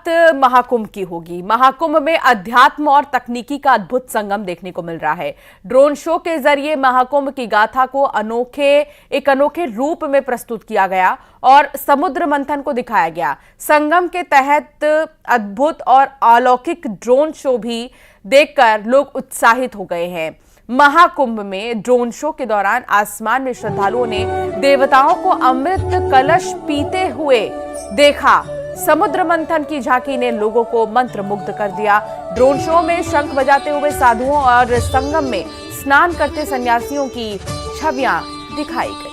बात महाकुंभ की होगी। महाकुंभ में अध्यात्म और तकनीकी का अद्भुत संगम देखने को मिल रहा है। ड्रोन शो के जरिए महाकुंभ की गाथा को एक अनोखे रूप में प्रस्तुत किया गया और समुद्र मंथन को दिखाया गया। संगम के तहत अद्भुत और अलौकिक ड्रोन शो भी देखकर लोग उत्साहित हो गए हैं। महाकुंभ में ड्रोन शो के दौरान आसमान में श्रद्धालुओं ने देवताओं को अमृत कलश पीते हुए देखा। समुद्र मंथन की झांकी ने लोगों को मंत्रमुग्ध कर दिया। ड्रोन शो में शंख बजाते हुए साधुओं और संगम में स्नान करते सन्यासियों की छवियां दिखाई गई।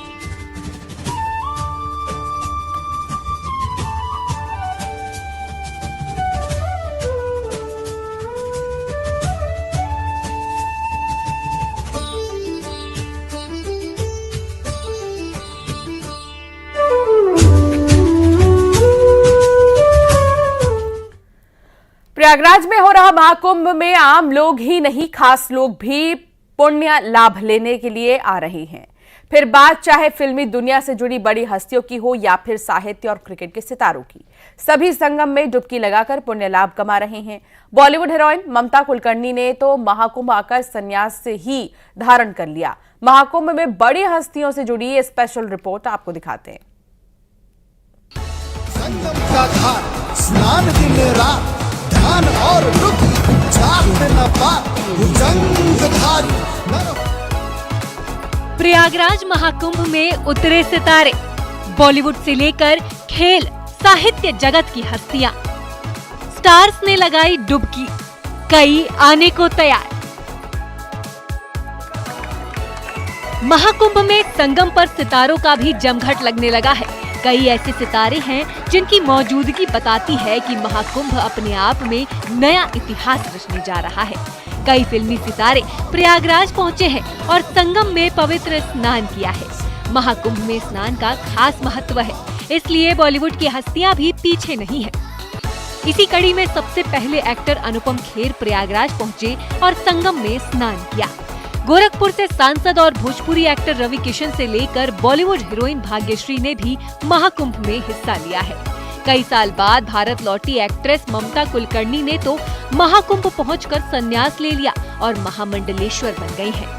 प्रयागराज में हो रहा महाकुंभ में आम लोग ही नहीं, खास लोग भी पुण्य लाभ लेने के लिए आ रहे हैं। फिर बात चाहे फिल्मी दुनिया से जुड़ी बड़ी हस्तियों की हो या फिर साहित्य और क्रिकेट के सितारों की, सभी संगम में डुबकी लगाकर पुण्य लाभ कमा रहे हैं। बॉलीवुड हीरोइन ममता कुलकर्णी ने तो महाकुंभ आकर संन्यास से ही धारण कर लिया। महाकुंभ में बड़ी हस्तियों से जुड़ी ये स्पेशल रिपोर्ट आपको दिखाते हैं। संगम का घाट, स्नान दिन रात, ध्यान और प्रयागराज महाकुंभ में उतरे सितारे, बॉलीवुड से लेकर खेल साहित्य जगत की हस्तियां। स्टार्स ने लगाई डुबकी, कई आने को तैयार। महाकुंभ में संगम पर सितारों का भी जमघट लगने लगा है। कई ऐसे सितारे हैं जिनकी मौजूदगी बताती है कि महाकुंभ अपने आप में नया इतिहास रचने जा रहा है। कई फिल्मी सितारे प्रयागराज पहुंचे हैं और संगम में पवित्र स्नान किया है। महाकुंभ में स्नान का खास महत्व है, इसलिए बॉलीवुड की हस्तियां भी पीछे नहीं है। इसी कड़ी में सबसे पहले एक्टर अनुपम खेर प्रयागराज पहुंचे और संगम में स्नान किया। गोरखपुर से सांसद और भोजपुरी एक्टर रवि किशन से लेकर बॉलीवुड हीरोइन भाग्यश्री ने भी महाकुंभ में हिस्सा लिया है। कई साल बाद भारत लौटी एक्ट्रेस ममता कुलकर्णी ने तो महाकुंभ पहुंचकर संन्यास ले लिया और महामंडलेश्वर बन गई हैं।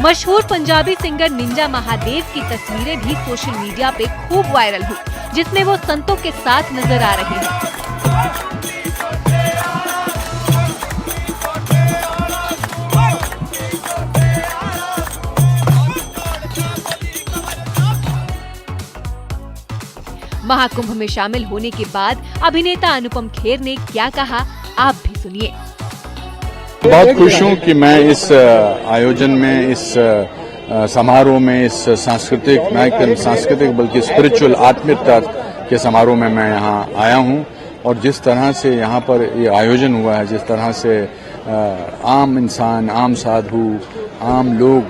मशहूर पंजाबी सिंगर निंजा महादेव की तस्वीरें भी सोशल मीडिया पे खूब वायरल हुई, जिसमें वो संतों के साथ नजर आ रहे हैं। महाकुंभ में शामिल होने के बाद अभिनेता अनुपम खेर ने क्या कहा, आप भी सुनिए। बहुत खुश हूं कि मैं इस आयोजन में, इस समारोह में, इस सांस्कृतिक बल्कि स्पिरिचुअल आत्मीयता के समारोह में मैं यहाँ आया हूं। और जिस तरह से यहाँ पर ये आयोजन हुआ है, जिस तरह से आम इंसान, आम साधु, आम लोग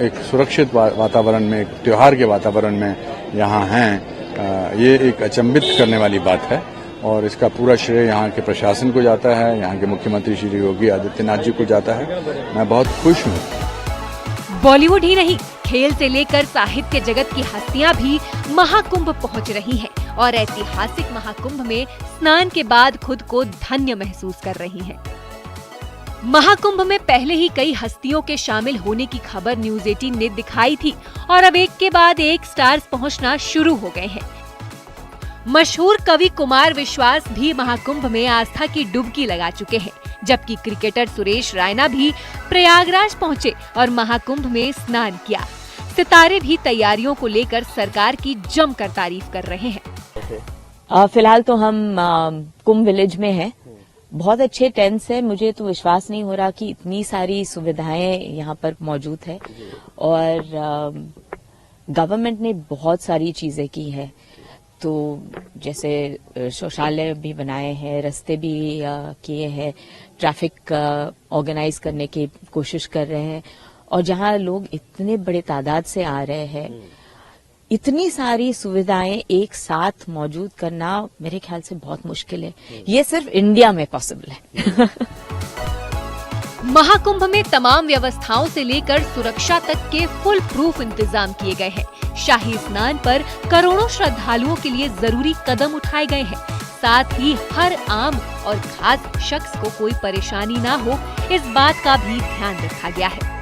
एक सुरक्षित वातावरण में, एक त्योहार के वातावरण में यहाँ हैं, ये एक अचंभित करने वाली बात है। और इसका पूरा श्रेय यहाँ के प्रशासन को जाता है, यहाँ के मुख्यमंत्री श्री योगी आदित्यनाथ जी को जाता है। मैं बहुत खुश हूँ। बॉलीवुड ही नहीं, खेल से लेकर साहित्य जगत की हस्तियां भी महाकुंभ पहुंच रही हैं और ऐतिहासिक महाकुंभ में स्नान के बाद खुद को धन्य महसूस कर रही हैं। महाकुंभ में पहले ही कई हस्तियों के शामिल होने की खबर न्यूज़ 18 ने दिखाई थी और अब एक के बाद एक स्टार्स पहुंचना शुरू हो गए हैं। मशहूर कवि कुमार विश्वास भी महाकुंभ में आस्था की डुबकी लगा चुके हैं, जबकि क्रिकेटर सुरेश रायना भी प्रयागराज पहुंचे और महाकुंभ में स्नान किया। सितारे भी तैयारियों को लेकर सरकार की जमकर तारीफ कर रहे हैं। फिलहाल तो हम कुंभ विलेज में हैं। बहुत अच्छे टेंट्स है। मुझे तो विश्वास नहीं हो रहा कि इतनी सारी सुविधाएं यहाँ पर मौजूद है और गवर्नमेंट ने बहुत सारी चीजें की है। तो जैसे शौचालय भी बनाए हैं, रास्ते भी किए हैं, ट्रैफिक ऑर्गेनाइज करने की कोशिश कर रहे हैं। और जहाँ लोग इतने बड़े तादाद से आ रहे हैं, इतनी सारी सुविधाएं एक साथ मौजूद करना मेरे ख्याल से बहुत मुश्किल है। ये सिर्फ इंडिया में पॉसिबल है। महाकुंभ में तमाम व्यवस्थाओं से लेकर सुरक्षा तक के फुल प्रूफ इंतजाम किए गए हैं। शाही स्नान पर करोड़ों श्रद्धालुओं के लिए जरूरी कदम उठाए गए हैं। साथ ही हर आम और खास शख्स को कोई परेशानी ना हो, इस बात का भी ध्यान रखा गया है।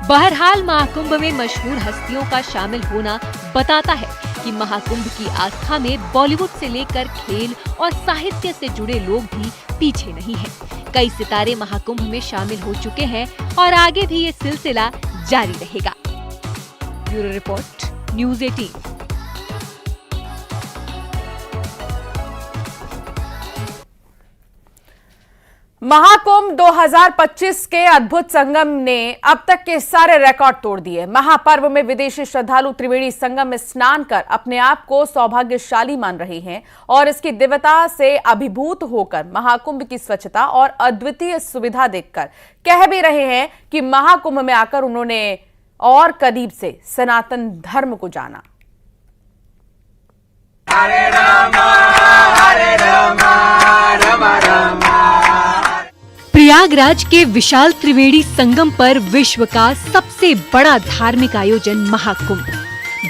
बहरहाल महाकुंभ में मशहूर हस्तियों का शामिल होना बताता है कि महाकुंभ की आस्था में बॉलीवुड से लेकर खेल और साहित्य से जुड़े लोग भी पीछे नहीं हैं। कई सितारे महाकुंभ में शामिल हो चुके हैं और आगे भी ये सिलसिला जारी रहेगा। Bureau report, news 18। महाकुंभ 2025 के अद्भुत संगम ने अब तक के सारे रिकॉर्ड तोड़ दिए। महापर्व में विदेशी श्रद्धालु त्रिवेणी संगम में स्नान कर अपने आप को सौभाग्यशाली मान रहे हैं और इसकी दिव्यता से अभिभूत होकर महाकुंभ की स्वच्छता और अद्वितीय सुविधा देखकर कह भी रहे हैं कि महाकुंभ में आकर उन्होंने और करीब से सनातन धर्म को जाना। हरे रामा रामा रामा। प्रयागराज के विशाल त्रिवेणी संगम पर विश्व का सबसे बड़ा धार्मिक आयोजन महाकुंभ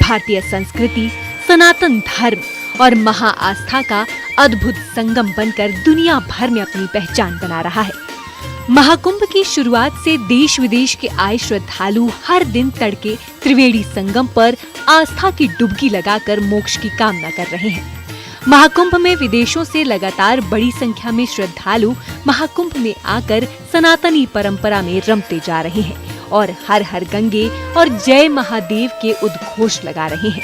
भारतीय संस्कृति, सनातन धर्म और महा आस्था का अद्भुत संगम बनकर दुनिया भर में अपनी पहचान बना रहा है। महाकुंभ की शुरुआत से देश विदेश के आए श्रद्धालु हर दिन तड़के त्रिवेणी संगम पर आस्था की डुबकी लगाकर मोक्ष की कामना कर रहे हैं। महाकुंभ में विदेशों से लगातार बड़ी संख्या में श्रद्धालु महाकुंभ में आकर सनातनी परंपरा में रमते जा रहे हैं और हर हर गंगे और जय महादेव के उद्घोष लगा रहे हैं।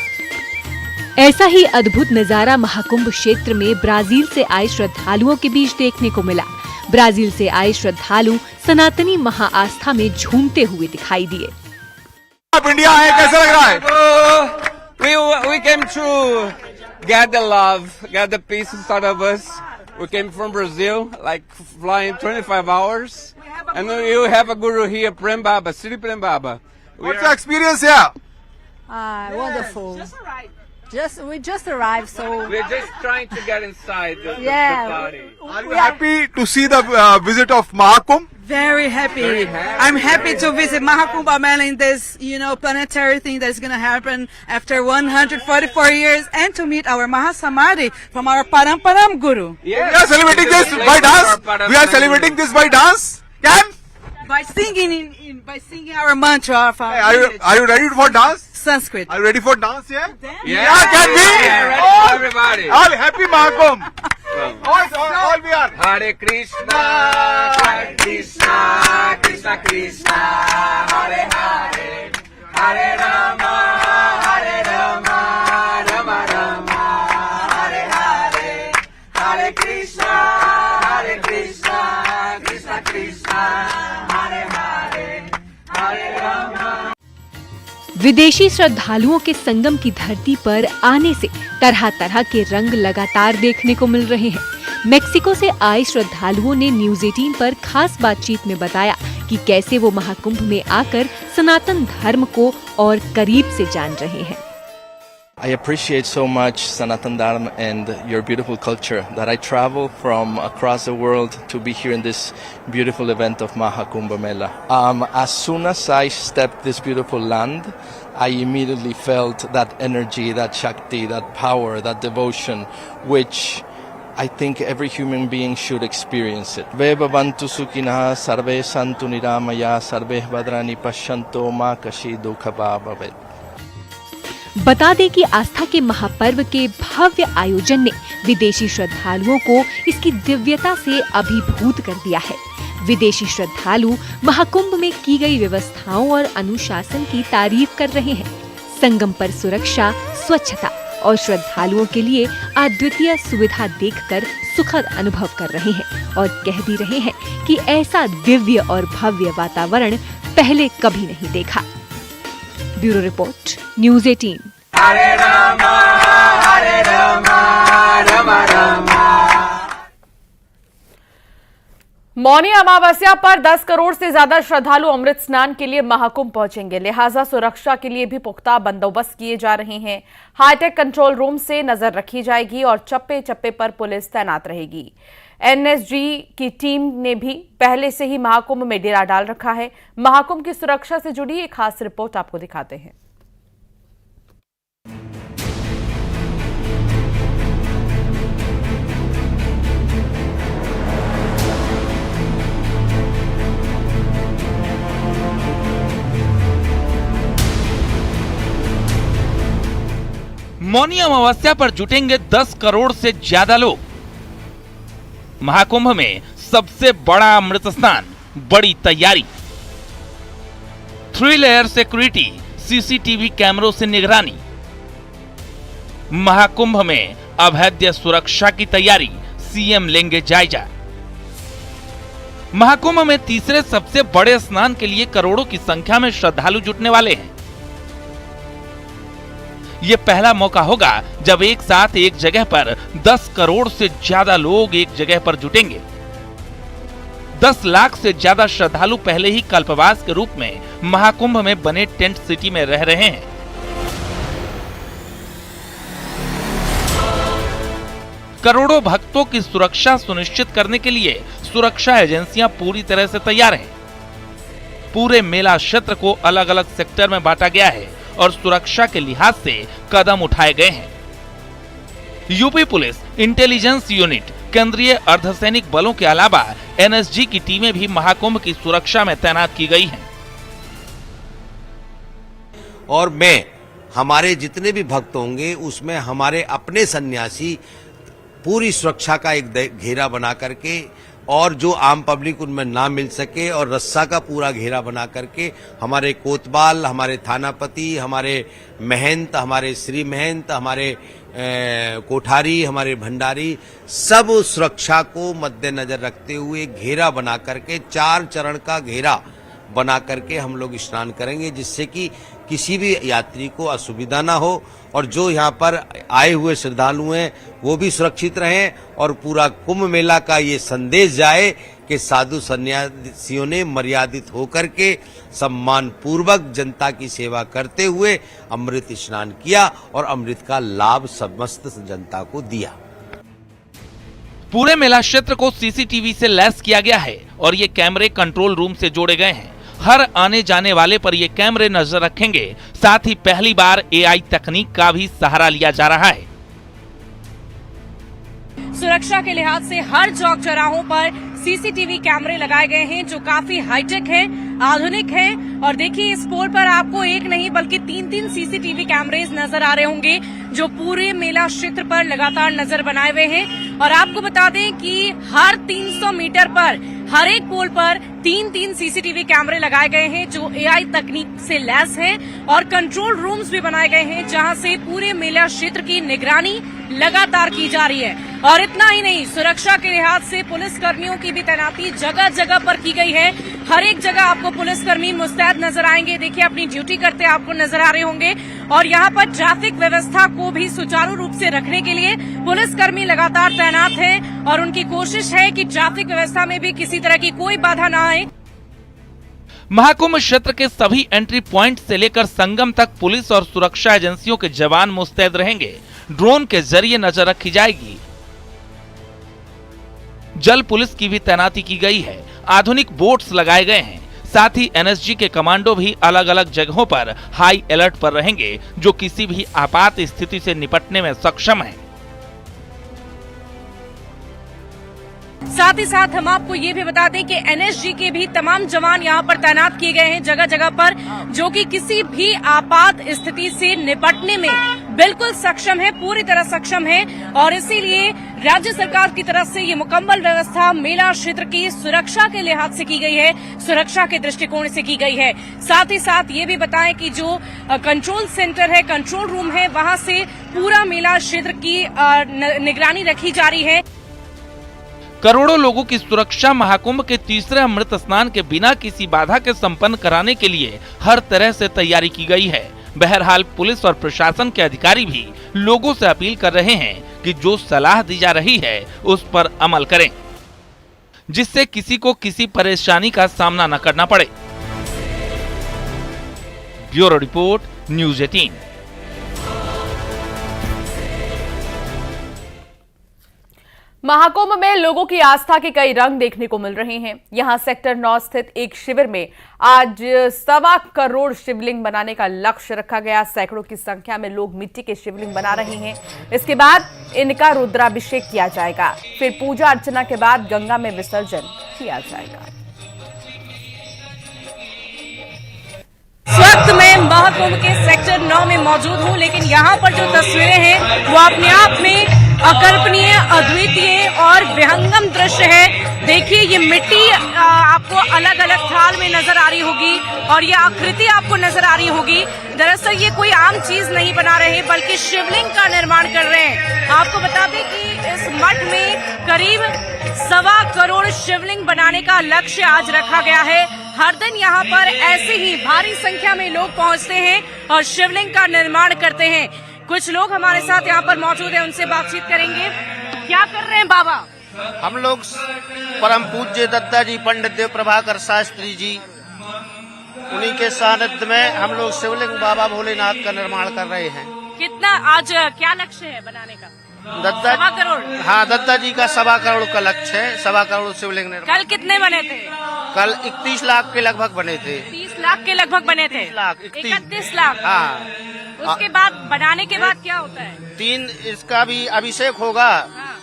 ऐसा ही अद्भुत नजारा महाकुंभ क्षेत्र में ब्राजील से आए श्रद्धालुओं के बीच देखने को मिला। ब्राजील से आए श्रद्धालु सनातनी महाआस्था में झूमते हुए दिखाई दिए। आप इंडिया आए, कैसा लग रहा है? We came to get the love, get the peace inside of us. We came from Brazil, like flying 25 hours. And you have a guru here, Prem Baba, Sri Prem Baba. What's your experience here? Wonderful. We just arrived, so We're just trying to get inside the party. Are you happy to see the visit of Mahakumbh? very happy. I'm happy to visit Mahakumbh Mela in this, planetary thing that's going to happen after 144 years, and to meet our Mahasamadhi from our Paramparam Guru. Yeah. We are celebrating this by dance. We are celebrating this by dance. Can? By singing by singing our mantra from Are you ready for dance? Sanskrit. Are you ready for dance here? Yeah, can we? Yeah, ready, everybody. All happy Mahakumbh. All we are. Hare Krishna, Krishna, Krishna Krishna, Hare Hare, Hare Rama, Rama Rama, Hare Hare, Hare Krishna, Krishna Krishna, Hare Hare, Hare Rama. विदेशी श्रद्धालुओं के संगम की धरती पर आने से तरह तरह के रंग लगातार देखने को मिल रहे हैं। मेक्सिको से आए श्रद्धालुओं ने न्यूज़ 18 पर खास बातचीत में बताया कि कैसे वो महाकुंभ में आकर सनातन धर्म को और करीब से जान रहे हैं। I appreciate so much Sanatan Dharma and your beautiful culture that I travel from across the world to be here in this beautiful event of Mahakumbh Mela. As soon as I stepped this beautiful land, I immediately felt that energy, that Shakti, that power, that devotion, which I think every human being should experience it. Ve bhavantu sukhinah, sarve santu niramaya, sarve bhadrani pashyanto ma kashi dukha bhavet. बता दें कि आस्था के महापर्व के भव्य आयोजन ने विदेशी श्रद्धालुओं को इसकी दिव्यता से अभिभूत कर दिया है। विदेशी श्रद्धालु महाकुंभ में की गई व्यवस्थाओं और अनुशासन की तारीफ कर रहे हैं। संगम पर सुरक्षा, स्वच्छता और श्रद्धालुओं के लिए अद्वितीय सुविधा देखकर सुखद अनुभव कर रहे हैं और कह भी रहे हैं कि ऐसा दिव्य और भव्य वातावरण पहले कभी नहीं देखा। Bureau report, news 18। Hare Rama, Rama Rama. Mauni Amavasya पर 10 करोड़ से ज्यादा श्रद्धालु अमृत स्नान के लिए महाकुंभ पहुंचेंगे। लिहाजा सुरक्षा के लिए भी पुख्ता बंदोबस्त किए जा रहे हैं। हाईटेक कंट्रोल रूम से नजर रखी जाएगी और चप्पे चप्पे पर पुलिस तैनात रहेगी। एनएसजी की टीम ने भी पहले से ही महाकुंभ में डेरा डाल रखा है। महाकुंभ की सुरक्षा से जुड़ी एक खास रिपोर्ट आपको दिखाते हैं। मौनी अमावस्या पर जुटेंगे 10 करोड़ से ज्यादा लोग। महाकुंभ में सबसे बड़ा अमृत स्नान, बड़ी तैयारी, 3 लेयर सिक्योरिटी, सीसीटीवी कैमरों से निगरानी। महाकुंभ में अभेद्य सुरक्षा की तैयारी, सीएम लेंगे जायजा। महाकुंभ में तीसरे सबसे बड़े स्नान के लिए करोड़ों की संख्या में श्रद्धालु जुटने वाले हैं। ये पहला मौका होगा जब एक साथ एक जगह पर 10 करोड़ से ज्यादा लोग एक जगह पर जुटेंगे। 10 लाख से ज्यादा श्रद्धालु पहले ही कल्पवास के रूप में महाकुंभ में बने टेंट सिटी में रह रहे हैं। करोड़ों भक्तों की सुरक्षा सुनिश्चित करने के लिए सुरक्षा एजेंसियां पूरी तरह से तैयार हैं। पूरे मेला क्षेत्र को अलग अलग सेक्टर में बांटा गया है और सुरक्षा के लिहाज से कदम उठाए गए हैं। यूपी पुलिस, इंटेलिजेंस यूनिट, केंद्रीय अर्धसैनिक बलों के अलावा एनएसजी की टीमें भी महाकुंभ की सुरक्षा में तैनात की गई हैं। और हमारे जितने भी भक्त होंगे उसमें हमारे अपने सन्यासी पूरी सुरक्षा का एक घेरा बना करके, और जो आम पब्लिक उनमें ना मिल सके, और रस्सा का पूरा घेरा बना करके हमारे कोतवाल, हमारे थानापति, हमारे महंत, हमारे श्री महंत, हमारे कोठारी, हमारे भंडारी, सब सुरक्षा को मद्देनजर रखते हुए घेरा बना करके 4 चरण का घेरा बना करके हम लोग स्नान करेंगे, जिससे कि किसी भी यात्री को असुविधा ना हो और जो यहाँ पर आए हुए श्रद्धालु हैं वो भी सुरक्षित रहें, और पूरा कुंभ मेला का ये संदेश जाए कि साधु सन्यासियों ने मर्यादित होकर के सम्मान पूर्वक जनता की सेवा करते हुए अमृत स्नान किया और अमृत का लाभ समस्त जनता को दिया। पूरे मेला क्षेत्र को सीसीटीवी से लैस किया गया है और ये कैमरे कंट्रोल रूम से जोड़े गए हैं। हर आने जाने वाले पर ये कैमरे नजर रखेंगे। साथ ही पहली बार एआई तकनीक का भी सहारा लिया जा रहा है। सुरक्षा के लिहाज से हर चौक चौराहों पर सीसीटीवी कैमरे लगाए गए हैं जो काफी हाईटेक है, आधुनिक है। और देखिए इस पोल पर आपको एक नहीं बल्कि 3-3 सीसीटीवी कैमरेज नजर आ रहे होंगे जो पूरे मेला क्षेत्र पर लगातार नजर बनाए हुए हैं। और आपको बता दें कि हर 300 मीटर पर हर एक पोल पर 3-3 सीसीटीवी कैमरे लगाए गए हैं जो एआई तकनीक से लैस हैं, और कंट्रोल रूम्स भी बनाए गए हैं जहां से पूरे मेला क्षेत्र की निगरानी लगातार की जा रही है। और इतना ही नहीं, सुरक्षा के लिहाज से पुलिस कर्मियों की भी तैनाती जगह जगह पर की गई है। हर एक जगह आपको पुलिसकर्मी मुस्तैद नजर आएंगे। देखिए अपनी ड्यूटी करते आपको नजर आ रहे होंगे। और यहाँ पर ट्रैफिक व्यवस्था को भी सुचारू रूप से रखने के लिए पुलिसकर्मी लगातार तैनात हैं और उनकी कोशिश है कि ट्रैफिक व्यवस्था में भी किसी तरह की कोई बाधा न आए। महाकुंभ क्षेत्र के सभी एंट्री पॉइंट से लेकर संगम तक पुलिस और सुरक्षा एजेंसियों के जवान मुस्तैद रहेंगे। ड्रोन के जरिए नजर रखी जाएगी। जल पुलिस की भी तैनाती की गई है। आधुनिक बोट्स लगाए गए हैं। साथ ही एनएसजी के कमांडो भी अलग अलग जगहों पर हाई अलर्ट पर रहेंगे जो किसी भी आपात स्थिति से निपटने में सक्षम हैं। साथ ही साथ हम आपको ये भी बता दें कि एनएसजी के भी तमाम जवान यहाँ पर तैनात किए गए हैं जगह जगह पर, जो कि किसी भी आपात स्थिति से निपटने में बिल्कुल सक्षम है, पूरी तरह सक्षम है। और इसीलिए राज्य सरकार की तरफ से ये मुकम्मल व्यवस्था मेला क्षेत्र की सुरक्षा के लिहाज से की गई है, सुरक्षा के दृष्टिकोण से की गई है। साथ ही साथ ये भी बताएं कि जो कंट्रोल सेंटर है, कंट्रोल रूम है, वहां से पूरा मेला क्षेत्र की निगरानी रखी जा रही है। करोड़ों लोगों की सुरक्षा महाकुंभ के तीसरे अमृत स्नान के बिना किसी बाधा के संपन्न कराने के लिए हर तरह से तैयारी की गई है। बहरहाल पुलिस और प्रशासन के अधिकारी भी लोगों से अपील कर रहे हैं कि जो सलाह दी जा रही है उस पर अमल करें, जिससे किसी को किसी परेशानी का सामना न करना पड़े। Bureau report, news 18। महाकुंभ में लोगों की आस्था के कई रंग देखने को मिल रहे हैं। यहां सेक्टर 9 स्थित एक शिविर में आज 1.25 करोड़ शिवलिंग बनाने का लक्ष्य रखा गया। सैकड़ों की संख्या में लोग मिट्टी के शिवलिंग बना रहे हैं। इसके बाद इनका रुद्राभिषेक किया जाएगा। फिर पूजा अर्चना के बाद गंगा में विसर्जन किया जाएगा। इस वक्त मैं महाकुंभ के सेक्टर 9 में मौजूद हूँ, लेकिन यहाँ पर जो तस्वीरें हैं वो अपने आप में अकल्पनीय, अद्वितीय और विहंगम दृश्य है। देखिए ये मिट्टी आपको अलग अलग थाल में नजर आ रही होगी और ये आकृति आपको नजर आ रही होगी। दरअसल ये कोई आम चीज नहीं बना रहे बल्कि शिवलिंग का निर्माण कर रहे हैं। आपको बता दें कि इस मठ में करीब 1.25 करोड़ शिवलिंग बनाने का लक्ष्य आज रखा गया है। हर दिन यहाँ पर ऐसे ही भारी संख्या में लोग पहुँचते हैं और शिवलिंग का निर्माण करते हैं। कुछ लोग हमारे साथ यहाँ पर मौजूद हैं, उनसे बातचीत करेंगे। क्या कर रहे हैं बाबा? हम लोग परम पूज्य दत्ता जी पंडित देव प्रभाकर शास्त्री जी, उन्हीं के सानिध्य में हम लोग शिवलिंग बाबा भोलेनाथ का निर्माण कर रहे हैं। कितना आज क्या लक्ष्य है बनाने का? दत्ता 1.25 करोड़। हाँ, दत्ता जी का 1.25 करोड़ का लक्ष्य है। 1.25 करोड़ शिवलिंग निर्माण। कल कितने बने थे? कल 31 लाख के लगभग बने थे। 30 लाख के लगभग बने थे। 31 लाख। हाँ। उसके बाद बनाने के बाद क्या होता है? 3 इसका भी अभिषेक होगा। हाँ।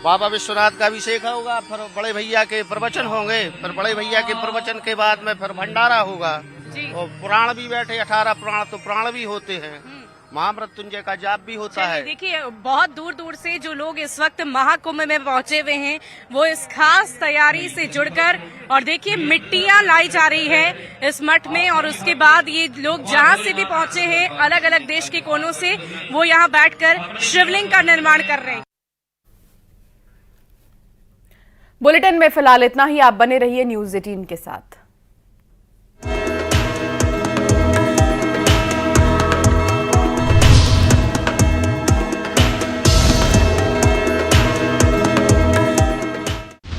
बाबा विश्वनाथ का अभिषेक होगा, फिर बड़े भैया के प्रवचन होंगे, फिर बड़े भैया के प्रवचन के बाद में फिर भंडारा होगा और पुराण भी बैठे। 18 पुराण तो प्राण भी होते हैं, महामृत्युंजय का जाप भी होता है। देखिए बहुत दूर दूर से जो लोग इस वक्त महाकुंभ में पहुंचे हुए हैं वो इस खास तैयारी से जुड़कर, और देखिए मिट्टियां लाई जा रही है इस मठ में, और उसके बाद ये लोग जहां से भी पहुंचे हैं अलग अलग देश के कोनों से, वो यहाँ बैठकर शिवलिंग का निर्माण कर रहे हैं। बुलेटिन में फिलहाल इतना ही। आप बने रहिए न्यूज़ 18 के साथ।